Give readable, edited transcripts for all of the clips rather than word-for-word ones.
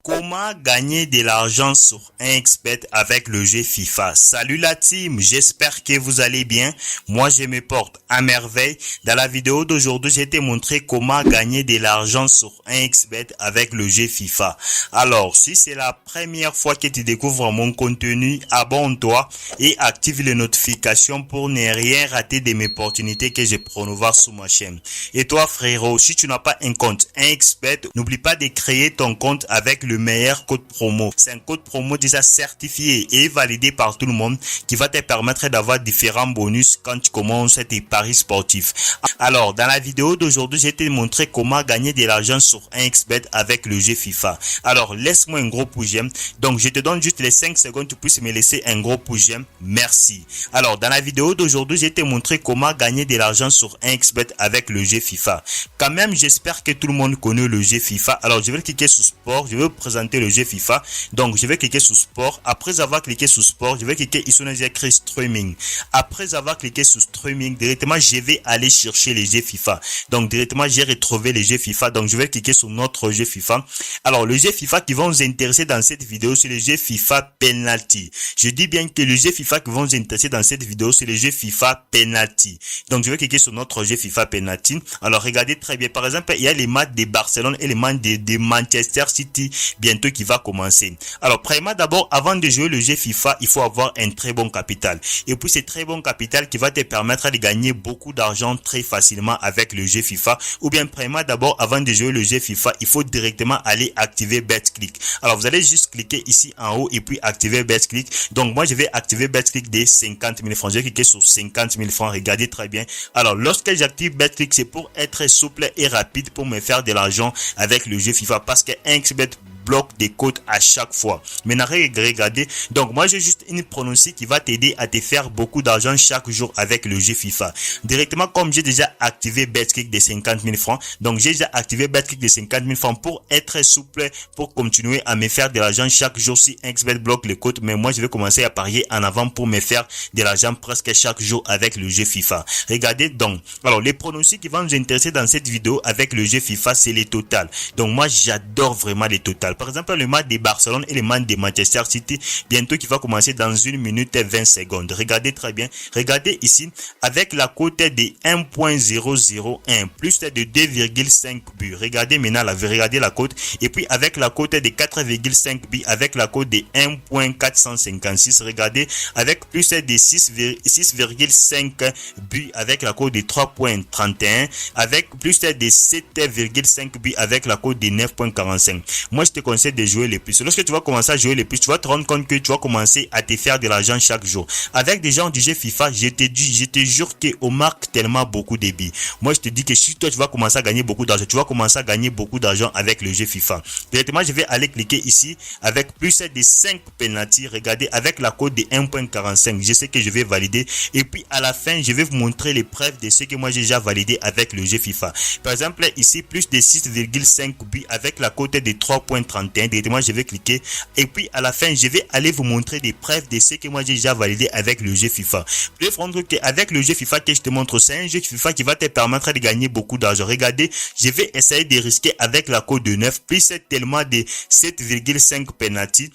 Comment gagner de l'argent sur 1xBet avec le jeu FIFA? Salut la team, j'espère que vous allez bien. Moi, je me porte à merveille. Dans la vidéo d'aujourd'hui, je vais te montrer comment gagner de l'argent sur 1xBet avec le jeu FIFA. Alors, si c'est la première fois que tu découvres mon contenu, abonne-toi et active les notifications pour ne rien rater de mes opportunités que je promouvois sur ma chaîne. Et toi, frérot, si tu n'as pas un compte 1xBet, n'oublie pas de créer ton compte avec le meilleur code promo. C'est un code promo déjà certifié et validé par tout le monde qui va te permettre d'avoir différents bonus quand tu commences tes paris sportifs. Alors, dans la vidéo d'aujourd'hui, je vais te montrer comment gagner de l'argent sur 1xBet avec le jeu FIFA. Alors, laisse-moi un gros pouce j'aime. Donc, je te donne juste les 5 secondes, tu puisses me laisser un gros pouce j'aime. Merci. Alors, dans la vidéo d'aujourd'hui, je vais te montrer comment gagner de l'argent sur 1xBet avec le jeu FIFA. Quand même, j'espère que tout le monde connaît le jeu FIFA. Alors, je vais cliquer sur sport. Je vais présenter le jeu FIFA. Donc, je vais cliquer sur sport. Après avoir cliqué sur sport, je vais cliquer ici où j'ai écrit streaming. Après avoir cliqué sur streaming, directement, je vais aller chercher les jeux FIFA. Donc, directement, j'ai retrouvé les jeux FIFA. Donc, je vais cliquer sur notre jeu FIFA. Alors, le jeu FIFA qui va nous intéresser dans cette vidéo, c'est le jeu FIFA Penalty. Je dis bien que le jeu FIFA qui va nous intéresser dans cette vidéo, c'est le jeu FIFA Penalty. Donc, je vais cliquer sur notre jeu FIFA Penalty. Alors, regardez très bien. Par exemple, il y a les matchs de Barcelone et les matchs de Manchester City bientôt qui va commencer. Alors, premièrement, d'abord, avant de jouer le jeu FIFA, il faut avoir un très bon capital. Et puis, c'est très bon capital qui va te permettre de gagner beaucoup d'argent très facilement avec le jeu FIFA. Ou bien, premièrement, d'abord, avant de jouer le jeu FIFA, il faut directement aller activer BetClick. Alors, vous allez juste cliquer ici en haut et puis activer BetClick. Donc, moi, je vais activer BetClick des 50 000 francs. Je vais cliquer sur 50 000 francs. Regardez très bien. Alors, lorsque j'active BetClick, c'est pour être souple et rapide pour me faire de l'argent avec le jeu FIFA parce que 1xBet bloque des codes à chaque fois. Maintenant, regardez. Donc, moi, j'ai juste une pronostic qui va t'aider à te faire beaucoup d'argent chaque jour avec le jeu FIFA. Directement, comme j'ai déjà activé BetClick de 50 000 francs. Donc, j'ai déjà activé BetClick de 50 000 francs pour être souple, pour continuer à me faire de l'argent chaque jour si 1xBet bloque les codes. Mais moi, je vais commencer à parier en avant pour me faire de l'argent presque chaque jour avec le jeu FIFA. Regardez donc. Alors, les pronostics qui vont nous intéresser dans cette vidéo avec le jeu FIFA, c'est les totals. Donc, moi, j'adore vraiment les totals. Par exemple, le match de Barcelone et le match de Manchester City, bientôt qui va commencer dans 1 minute et 20 secondes. Regardez très bien. Regardez ici, avec la cote de 1.001, plus de 2,5 buts. Regardez maintenant, regardez la cote. Et puis, avec la cote de 4,5 buts, avec la cote de 1.456, regardez, avec plus de 6,5 buts, avec la cote de 3.31, avec plus de 7,5 buts, avec la cote de 9.45. Moi, je te conseille de jouer les plus. Lorsque tu vas commencer à jouer les plus, tu vas te rendre compte que tu vas commencer à te faire de l'argent chaque jour. Avec des gens du jeu FIFA, je te jure qu'on marque tellement beaucoup de billes. Moi, je te dis que si toi, tu vas commencer à gagner beaucoup d'argent, tu vas commencer à gagner beaucoup d'argent avec le jeu FIFA. Directement, je vais aller cliquer ici avec plus de 5 penalties. Regardez, avec la cote de 1.45. Je sais que je vais valider. Et puis, à la fin, je vais vous montrer les preuves de ce que moi, j'ai déjà validé avec le jeu FIFA. Par exemple, ici, plus de 6,5 buts avec la cote de 3.31. Directement, je vais cliquer et puis à la fin, je vais aller vous montrer des preuves de ce que moi j'ai déjà validé avec le jeu FIFA. Vous pouvez prendre qu'avec le jeu FIFA que je te montre, c'est un jeu FIFA qui va te permettre de gagner beaucoup d'argent. Regardez, je vais essayer de risquer avec la cote de 9 plus c'est tellement de 7,5 penalty.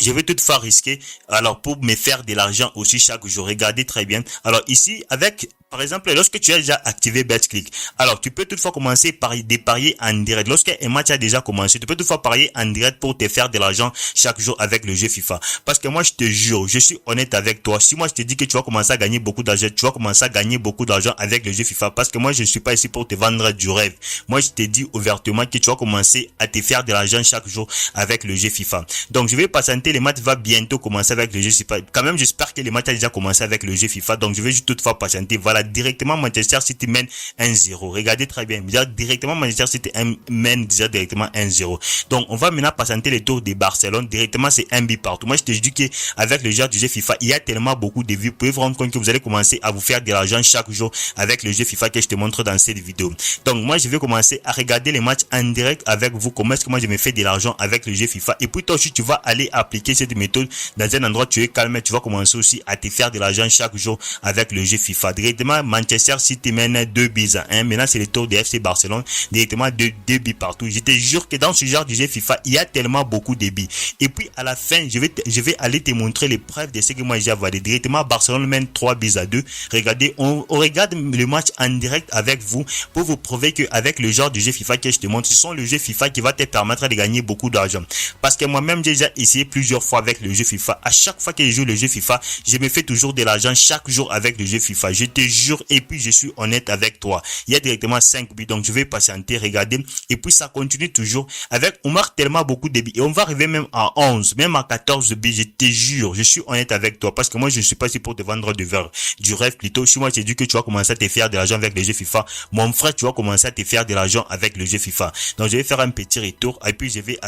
Je vais toutefois risquer alors pour me faire de l'argent aussi chaque jour. Regardez très bien. Alors ici, avec par exemple, lorsque tu as déjà activé BetClick, alors tu peux toutefois commencer par des parier en direct. Lorsqu'un match a déjà commencé, tu peux toutefois parier en direct pour te faire de l'argent chaque jour avec le jeu FIFA. Parce que moi, je te jure, je suis honnête avec toi. Si moi, je te dis que tu vas commencer à gagner beaucoup d'argent, tu vas commencer à gagner beaucoup d'argent avec le jeu FIFA. Parce que moi, je ne suis pas ici pour te vendre du rêve. Moi, je te dis ouvertement que tu vas commencer à te faire de l'argent chaque jour avec le jeu FIFA. Donc, je vais patienter. Les matchs vont bientôt commencer avec le jeu FIFA. Quand même, j'espère que les matchs ont déjà commencé avec le jeu FIFA. Donc, je vais juste toutefois patienter. Voilà. Directement Manchester City mène 1-0. Regardez très bien. Directement Manchester City mène déjà directement 1-0. Donc on va maintenant patienter les tours de Barcelone. Directement c'est un but partout. Moi je te dis que avec le jeu du jeu FIFA, il y a tellement beaucoup de vues. Vous pouvez vous rendre compte que vous allez commencer à vous faire de l'argent chaque jour avec le jeu FIFA que je te montre dans cette vidéo. Donc moi je vais commencer à regarder les matchs en direct avec vous. Comment est-ce que moi je me fais de l'argent avec le jeu FIFA. Et puis toi aussi tu vas aller appliquer cette méthode dans un endroit où tu es calme. Tu vas commencer aussi à te faire de l'argent chaque jour avec le jeu FIFA. Directement directement Manchester City mène 2-1. Maintenant, c'est le tour de FC Barcelone. Directement 2 buts partout. Je te jure que dans ce genre de jeu FIFA, il y a tellement beaucoup de buts. Et puis, à la fin, je vais aller te montrer les preuves de ce que moi j'ai validé. Directement, Barcelone mène 3-2. Regardez, on regarde le match en direct avec vous pour vous prouver qu'avec le genre de jeu FIFA que je te montre, ce sont le jeu FIFA qui va te permettre de gagner beaucoup d'argent. Parce que moi-même, j'ai déjà essayé plusieurs fois avec le jeu FIFA. À chaque fois que je joue le jeu FIFA, je me fais toujours de l'argent chaque jour avec le jeu FIFA. Je te jure, et puis je suis honnête avec toi. Il y a directement 5 buts, donc je vais patienter, regarder. Et puis ça continue toujours. Avec, on marque tellement beaucoup de buts. Et on va arriver même à 11, même à 14 buts. Je te jure, je suis honnête avec toi. Parce que moi, je ne suis pas ici pour te vendre du rêve plutôt. Si moi, je t'ai dit que tu vas commencer à te faire de l'argent avec le jeu FIFA, mon frère, tu vas commencer à te faire de l'argent avec le jeu FIFA. Donc, je vais faire un petit retour. Et puis, je vais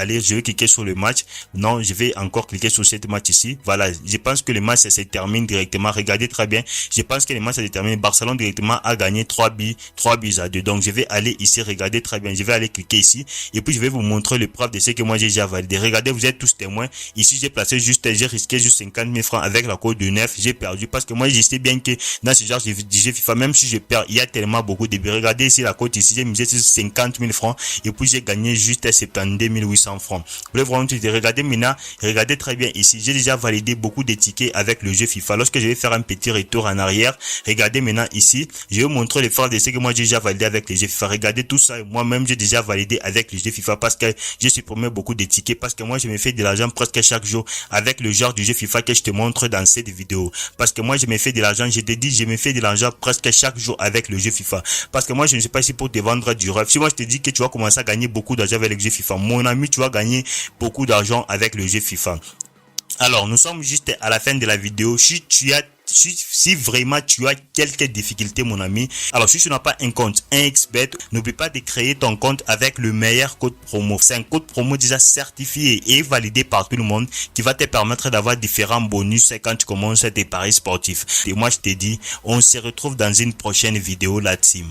cliquer sur le match. Non, je vais encore cliquer sur cette match ici. Voilà, je pense que le match se termine directement. Regardez très bien. Je pense que le match se termine. Barcelone directement a gagné 3-2. Donc, je vais aller ici, regardez très bien. Je vais aller cliquer ici. Et puis, je vais vous montrer le preuve de ce que moi j'ai déjà validé. Regardez, vous êtes tous témoins. Ici, j'ai risqué juste 50 000 francs avec la cote de 9. J'ai perdu parce que moi, je sais bien que dans ce genre de jeu FIFA, même si je perds, il y a tellement beaucoup de buts. Regardez ici la cote ici. J'ai misé sur 50 000 francs. Et puis, j'ai gagné juste 72 800 francs. Vous voulez vraiment regarder maintenant, regardez très bien ici, j'ai déjà validé beaucoup de tickets avec le jeu FIFA. Lorsque je vais faire un petit retour en arrière, regardez maintenant ici, je vais vous montrer les frères de ce que moi j'ai déjà validé avec le jeu FIFA. Regardez tout ça, moi-même j'ai déjà validé avec le jeu FIFA parce que j'ai supprimé beaucoup de tickets, parce que moi je me fais de l'argent presque chaque jour avec le genre du jeu FIFA que je te montre dans cette vidéo. Parce que moi je me fais de l'argent, je te dis, je me fais de l'argent presque chaque jour avec le jeu FIFA. Parce que moi je ne suis pas ici pour te vendre du rêve. Si moi je te dis que tu vas commencer à gagner beaucoup d'argent avec le jeu FIFA, mon ami, tu vas gagner beaucoup d'argent avec le jeu FIFA. Alors, nous sommes juste à la fin de la vidéo. Si vraiment tu as quelques difficultés, mon ami, alors si tu n'as pas un compte 1xBet, n'oublie pas de créer ton compte avec le meilleur code promo. C'est un code promo déjà certifié et validé par tout le monde qui va te permettre d'avoir différents bonus quand tu commences tes paris sportifs. Et moi, je te dis, on se retrouve dans une prochaine vidéo, la team.